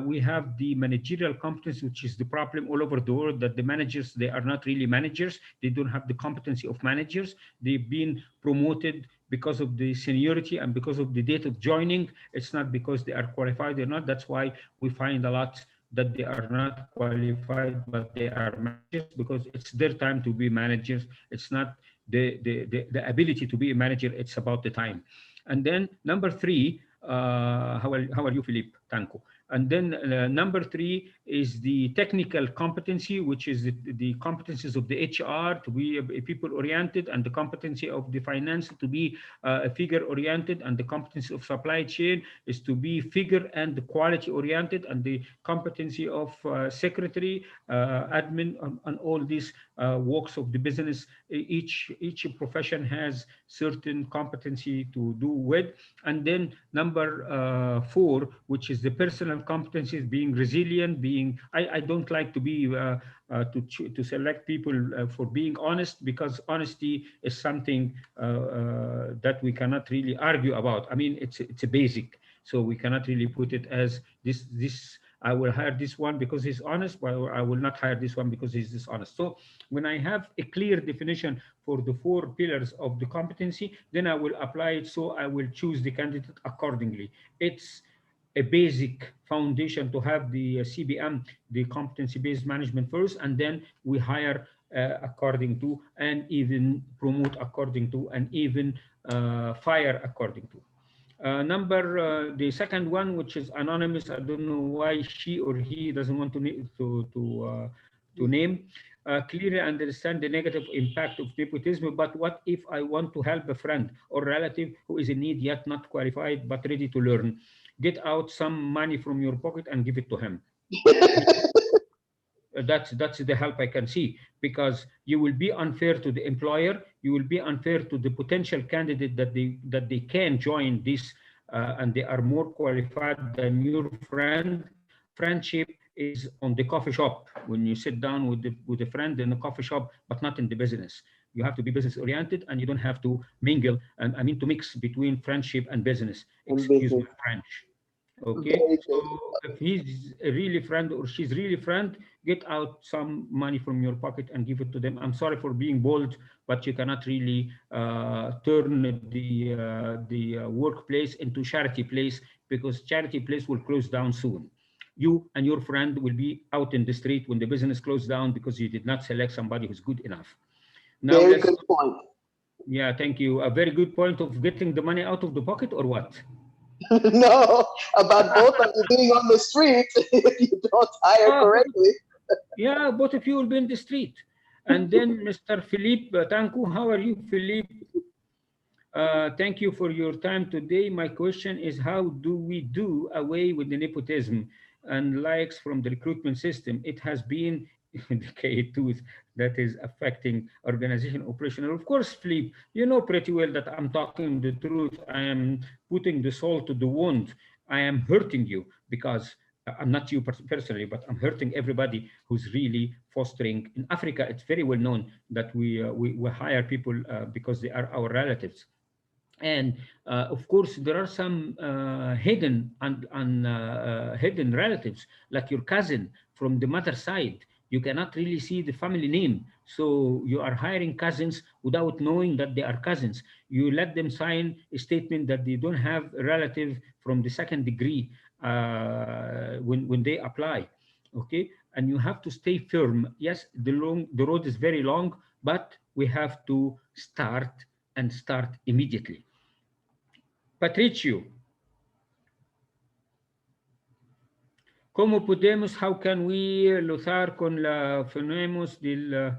We have the managerial competence, which is the problem all over the world, that the managers, they are not really managers. They don't have the competency of managers. They've been promoted because of the seniority and because of the date of joining. It's not because they are qualified or not. That's why we find a lot that they are not qualified, but they are managers because it's their time to be managers. It's not the ability to be a manager, it's about the time. And then number three, how are you, Philippe Tanko? And then number three is the technical competency, which is the competencies of the HR to be a people oriented, and the competency of the finance to be a figure oriented, and the competency of supply chain is to be figure and quality oriented, and the competency of secretary, admin, on all these walks of the business. Each profession has certain competency to do with. And then number four, which is the personal competencies, being resilient, being I don't like to be to select people for being honest, because honesty is something that we cannot really argue about. I mean, it's a basic, so we cannot really put it as this. I will hire this one because he's honest, but I will not hire this one because he's dishonest. So when I have a clear definition for the four pillars of the competency, then I will apply it. So I will choose the candidate accordingly. It's a basic foundation to have the CBM, the competency-based management first, and then we hire according to, and even promote according to, and even fire according to. The second one, which is anonymous, I don't know why she or he doesn't want to name. Clearly understand the negative impact of nepotism, but what if I want to help a friend or relative who is in need yet not qualified but ready to learn? Get out some money from your pocket and give it to him. That's the help I can see, because you will be unfair to the employer, you will be unfair to the potential candidate that they can join this, and they are more qualified than your friend. Friendship is on the coffee shop, when you sit down with a friend in a coffee shop, but not in the business. You have to be business oriented, and you don't have to mingle, and I mean to mix between friendship and business. In Excuse my business. French. Okay, Very so good. if he's a really friend or she's really friend, get out some money from your pocket and give it to them. I'm sorry for being bold, but you cannot really turn the workplace into charity place, because charity place will close down soon. You and your friend will be out in the street when the business closed down because you did not select somebody who's good enough. Now Very let's, good point. yeah, thank you. A very good point of getting the money out of the pocket or what? No, about both of you being on the street if you don't hire Ah, correctly. yeah, both of you will be in the street. And then Mr. Philippe Tanku, how are you, Philippe? Thank you for your time today. My question is, how do we do away with the nepotism and likes from the recruitment system? It has been a decade tooth that is affecting organization operational. Of course, Philippe, you know pretty well that I'm talking the truth. I am putting the salt to the wound. I am hurting you because I'm not you personally, but I'm hurting everybody who's really fostering. In Africa, it's very well known that we hire people because they are our relatives. And of course, there are some hidden relatives, like your cousin from the mother side. You cannot really see the family name, so you are hiring cousins without knowing that they are cousins. You let them sign a statement that they don't have a relative from the second degree when they apply. Okay, and you have to stay firm. Yes, the road is very long, but we have to start and start immediately. Patricio, ¿cómo podemos, how can we luchar con la fenómenos del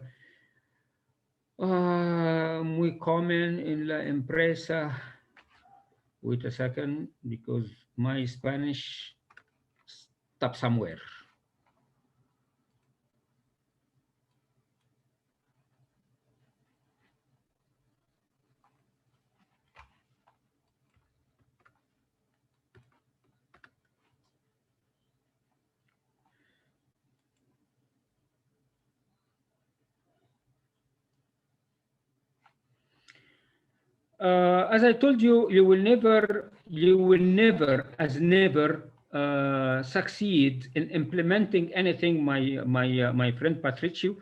muy common en la empresa? Wait a second, because my Spanish stopped somewhere. As I told you, you will never succeed in implementing anything, my friend Patricio,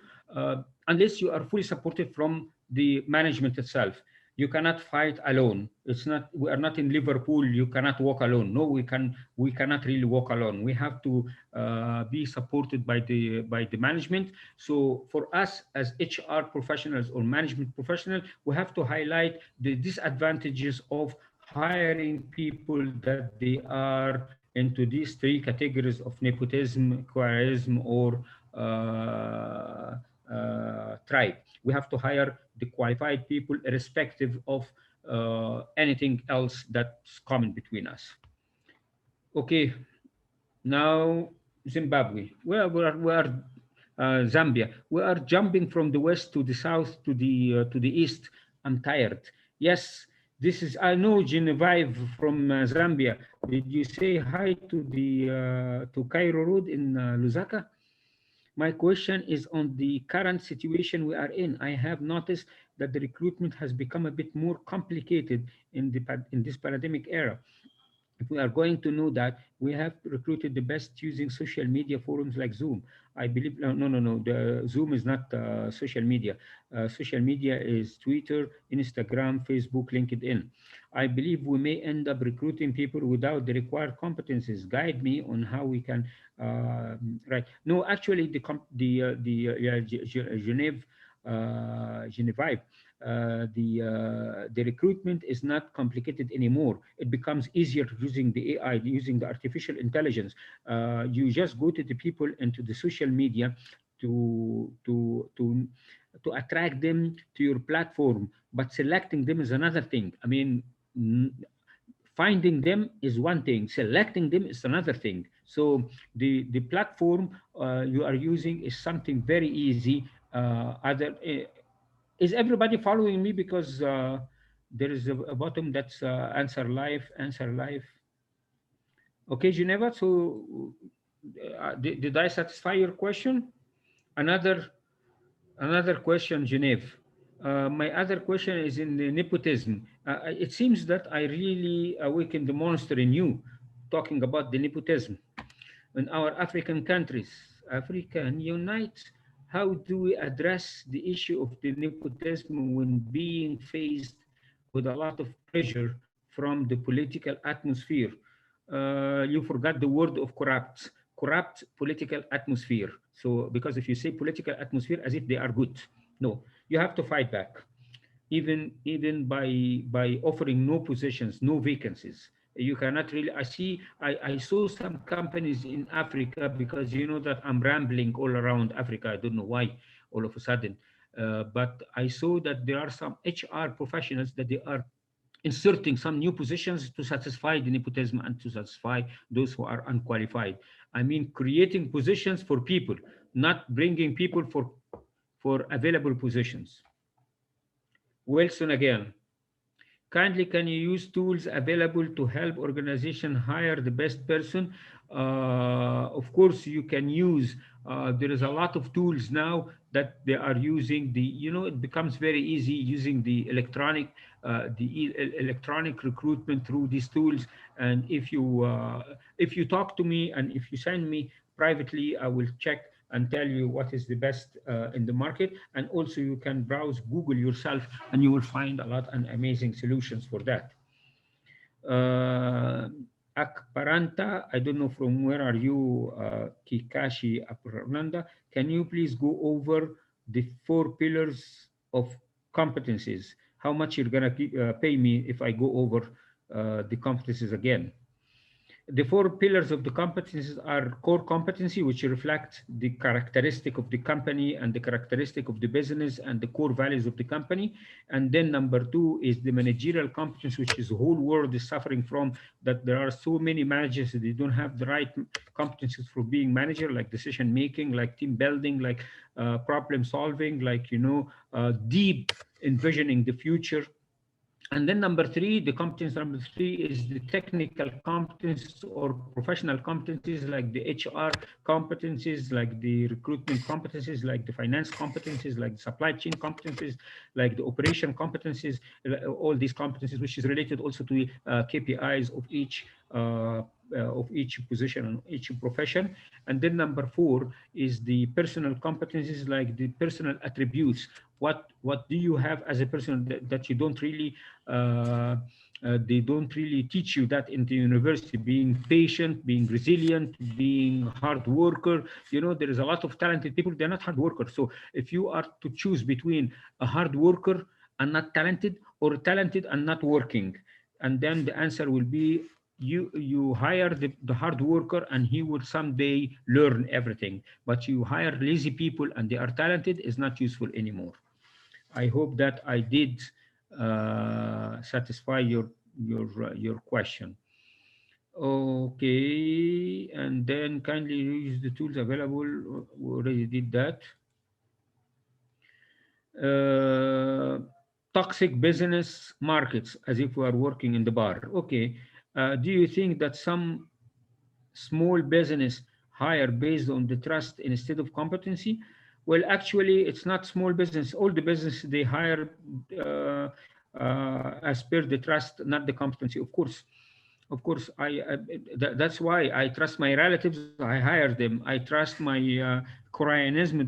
unless you are fully supported from the management itself. You cannot fight alone. It's not. We are not in Liverpool. You cannot walk alone. No, we cannot really walk alone. We have to be supported by the management. So for us as HR professionals or management professionals, we have to highlight the disadvantages of hiring people that they are into these three categories of nepotism, quarism, or tribe. We have to hire the qualified people irrespective of anything else that's common between us. Okay, now Zimbabwe. We are Zambia. We are jumping from the west to the south to the east. I'm tired. Yes, this is. I know Genevieve from Zambia. Did you say hi to Cairo Road in Lusaka? My question is on the current situation we are in. I have noticed that the recruitment has become a bit more complicated in this pandemic era. If we are going to know that, we have recruited the best using social media forums like Zoom. I believe, no. The Zoom is not social media. Social media is Twitter, Instagram, Facebook, LinkedIn. I believe we may end up recruiting people without the required competencies. Guide me on how we can. Right. No, actually, Genève, Genevieve, the recruitment is not complicated anymore. It becomes easier using the AI, using the artificial intelligence. You just go to the people into the social media to to to to attract them to your platform, but selecting them is another thing. I mean, finding them is one thing, selecting them is another thing. So the platform you are using is something very easy. Other Is everybody following me? Because there is a bottom that's answer live, answer live. Okay, Geneva. So did I satisfy your question? Another Another question, Genève. My other question is in the nepotism. It seems that I really awakened the monster in you, talking about the nepotism in our African countries. Africa unite. How do we address the issue of the nepotism when being faced with a lot of pressure from the political atmosphere? You forgot the word of corrupt political atmosphere. So, because if you say political atmosphere as if they are good, no, you have to fight back, even by offering no positions, no vacancies. You cannot really. I saw some companies in Africa, because you know that I'm rambling all around Africa. I don't know why all of a sudden, but I saw that there are some HR professionals that they are inserting some new positions to satisfy the nepotism and to satisfy those who are unqualified. I mean, creating positions for people, not bringing people for available positions. Wilson again. Kindly, can you use tools available to help organization hire the best person? Of course, you can use. There is a lot of tools now that they are using. It becomes very easy using the electronic recruitment through these tools. And if you talk to me and if you send me privately, I will check and tell you what is the best in the market. And also you can browse Google yourself and you will find a lot and amazing solutions for that. Uh, Akparanta, I don't know from where are you, Kikashi Aparananda. Can you please go over the four pillars of competencies? how much you're gonna pay me if I go over the competencies again. The four pillars of the competencies are core competency, which reflects the characteristic of the company and the characteristic of the business and the core values of the company. And then number two is the managerial competence, which is the whole world is suffering from, that there are so many managers that they don't have the right competencies for being manager, like decision making, like team building, like problem solving, like, deep envisioning the future. And then number three, the competence number three is the technical competencies or professional competencies, like the HR competencies, like the recruitment competencies, like the finance competencies, like the supply chain competencies, like the operation competencies, all these competencies, which is related also to KPIs of each position and each profession. And then number four is the personal competencies, like the personal attributes. What do you have as a person that you don't really they don't really teach you that in the university? Being patient, being resilient, being hard worker. There is a lot of talented people, they're not hard workers. So if you are to choose between a hard worker and not talented, or talented and not working, and then the answer will be, you hire the hard worker and he will someday learn everything. But you hire lazy people and they are talented, is not useful anymore. I hope that I did satisfy your question. Okay, and then kindly use the tools available. We already did that. Uh, Toxic business markets, as if we are working in the bar. Okay. Do you think that some small business hire based on the trust instead of competency? Well, actually, it's not small business. All the business they hire as per the trust, not the competency. Of course, that's why I trust my relatives. I hire them. I trust my Koreanism,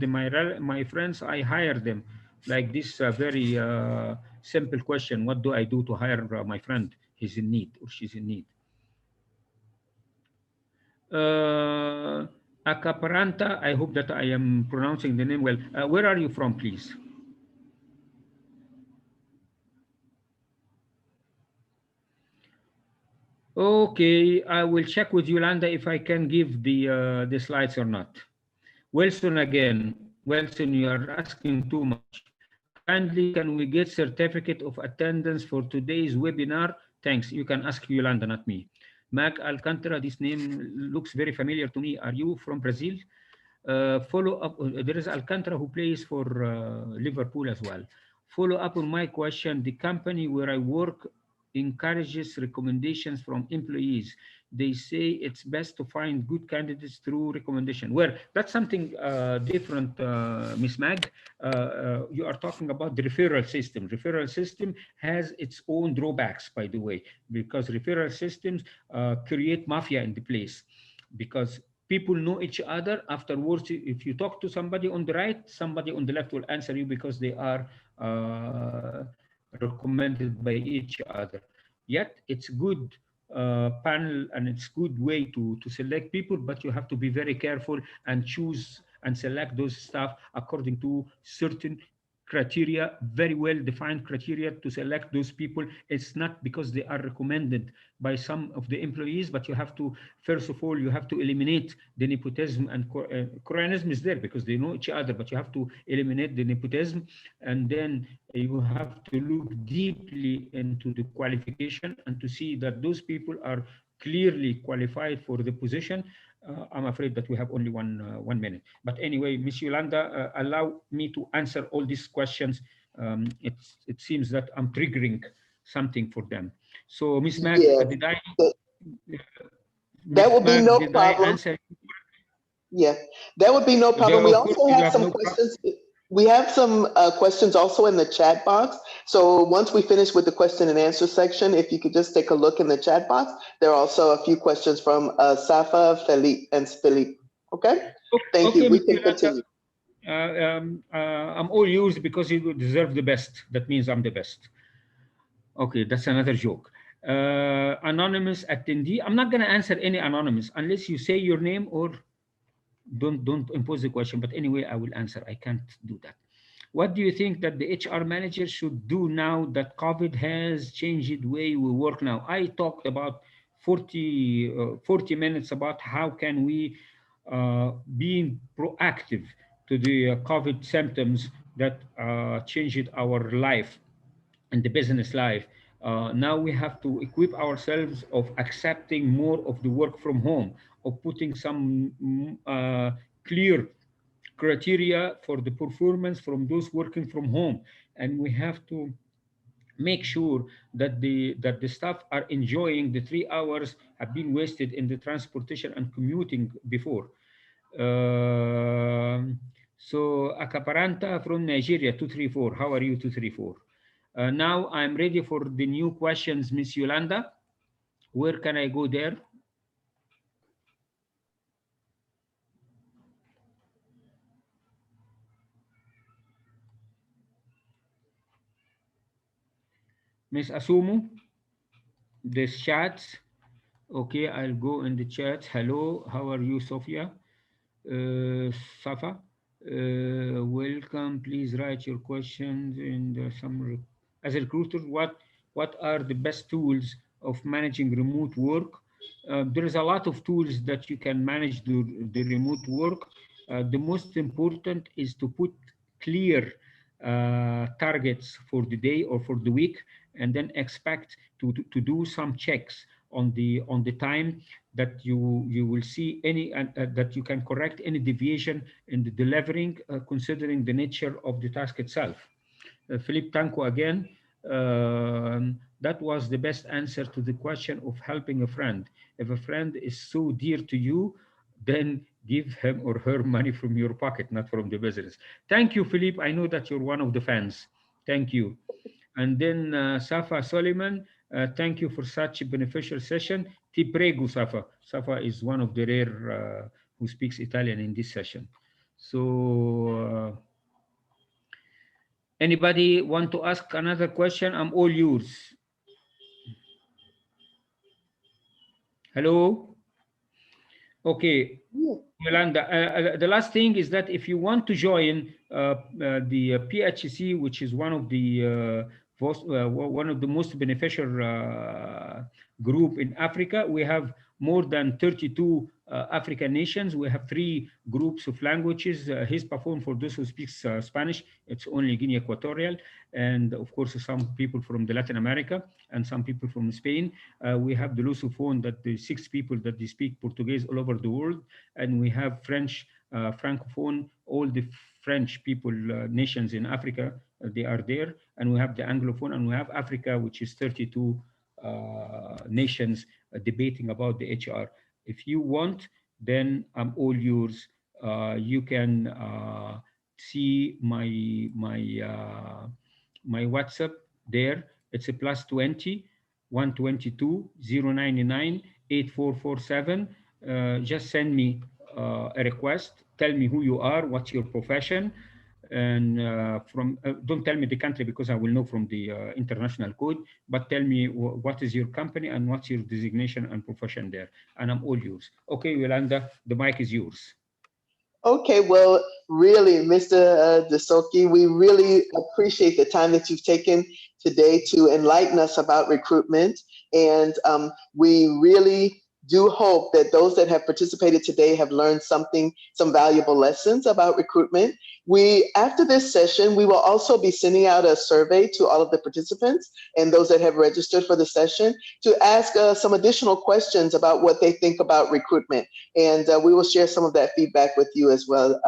my friends. I hire them. Like this very simple question: what do I do to hire my friend? He's in need or she's in need. uh, Acaparanta, I hope that I am pronouncing the name well. Where are you from, please? Okay, I will check with Yolanda if I can give the slides or not. Wilson again. Wilson, you are asking too much. Kindly, can we get certificate of attendance for today's webinar? Thanks. You can ask Yolanda, not me. Mac Alcantara, this name looks very familiar to me. Are you from Brazil? Follow up. There is Alcantara who plays for Liverpool as well. Follow up on my question. The company where I work encourages recommendations from employees. They say it's best to find good candidates through recommendation. Well, that's something different, Miss Mag. You are talking about the referral system. Referral system has its own drawbacks, by the way, because referral systems create mafia in the place, because people know each other. Afterwards, if you talk to somebody on the right, somebody on the left will answer you because they are recommended by each other. Yet it's good panel, and it's good way to select people, but you have to be very careful and choose and select those staff according to certain criteria, very well defined criteria to select those people. It's not because they are recommended by some of the employees, but you have to, first of all, you have to eliminate the nepotism, and Koreanism is there because they know each other, but you have to eliminate the nepotism. And then you have to look deeply into the qualification and to see that those people are clearly qualified for the position. I'm afraid that we have only 1 minute. But anyway, Ms. Yolanda, allow me to answer all these questions. It seems that I'm triggering something for them. So, Ms. Mag, Yeah, did I, that Ms. would be Mag, no did I problem. answer? Yeah, that would be no There, problem. We of course, also you have have some no problem. questions. We have some questions also in the chat box. So once we finish with the question and answer section, if you could just take a look in the chat box, there are also a few questions from Safa, Felipe, and Philippe. Okay, thank you. Okay, We Ms. can Yolanda, continue. I'm all yours because you deserve the best. That means I'm the best. Okay, that's another joke. Anonymous attendee. I'm not going to answer any anonymous unless you say your name, or don't impose the question. But anyway, I will answer. I can't do that. What do you think that the HR manager should do now that COVID has changed the way we work now? I talked about 40 minutes about how can we being proactive to the COVID symptoms that changed our life and the business life. Now we have to equip ourselves of accepting more of the work from home, of putting some clear criteria for the performance from those working from home, and we have to make sure that the staff are enjoying the 3 hours have been wasted in the transportation and commuting before. Um, so Akaparanta from Nigeria 234. How are you 234? Now I'm ready for the new questions, Miss Yolanda. Where can I go there? Miss Asumu, this chat. Okay, I'll go in the chat. Hello, how are you, Sophia? Safa, welcome. Please write your questions in the summary. As a recruiter, what are the best tools of managing remote work? There is a lot of tools that you can manage the remote work. The most important is to put clear targets for the day or for the week, and then expect to do some checks on the time that you will see any that you can correct any deviation in the delivering, considering the nature of the task itself. Philippe Tanko again. That was the best answer to the question of helping a friend. If a friend is so dear to you, then give him or her money from your pocket, not from the business. Thank you, Philippe. I know that you're one of the fans. Thank you. And then Safa Soliman, thank you for such a beneficial session. Ti prego, Safa. Safa is one of the rare who speaks Italian in this session. So, anybody want to ask another question? I'm all yours. Hello? Okay. Yolanda, the last thing is that if you want to join the PHC, which is one of the most beneficial group in Africa, we have more than 32 African nations. We have 3 groups of languages. Hispaphone for those who speak Spanish, it's only Guinea Equatorial, and of course some people from the Latin America and some people from Spain. We have the Lusophone, that the 6 people that they speak Portuguese all over the world, and we have French, Francophone, all the French people, nations in Africa, they are there. And we have the Anglophone, and we have Africa, which is 32 nations debating about the HR. If you want, then I'm all yours. You can see my WhatsApp there. It's a +20 122 099 8447. Just send me a request. Tell me who you are, what's your profession, and don't tell me the country because I will know from the international code. But tell me what is your company and what's your designation and profession there, and I'm all yours. Okay, Yolanda, the mic is yours. Okay, well, really, Mr. Desoki, we really appreciate the time that you've taken today to enlighten us about recruitment. And we really do hope that those that have participated today have learned something, some valuable lessons about recruitment. After this session, we will also be sending out a survey to all of the participants and those that have registered for the session to ask some additional questions about what they think about recruitment. And we will share some of that feedback with you as well,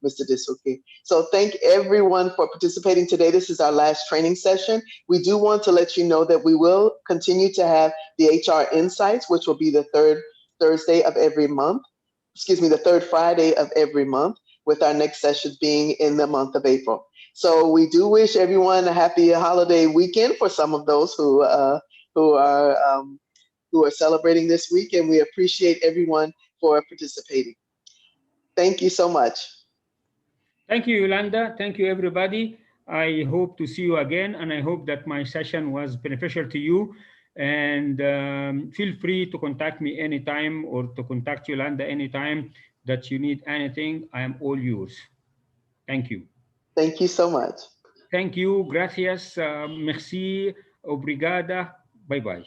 Mr. Disuki. So thank everyone for participating today. This is our last training session. We do want to let you know that we will continue to have the HR Insights, which will be the third Thursday of every month. Excuse me, the third Friday of every month, with our next session being in the month of April. So we do wish everyone a happy holiday weekend for some of those who are celebrating this week, and we appreciate everyone for participating. Thank you so much. Thank you, Yolanda. Thank you, everybody. I hope to see you again, and I hope that my session was beneficial to you. And feel free to contact me anytime, or to contact Yolanda anytime that you need anything. I am all yours. Thank you. Thank you so much. Thank you, gracias, merci, obrigada, bye bye.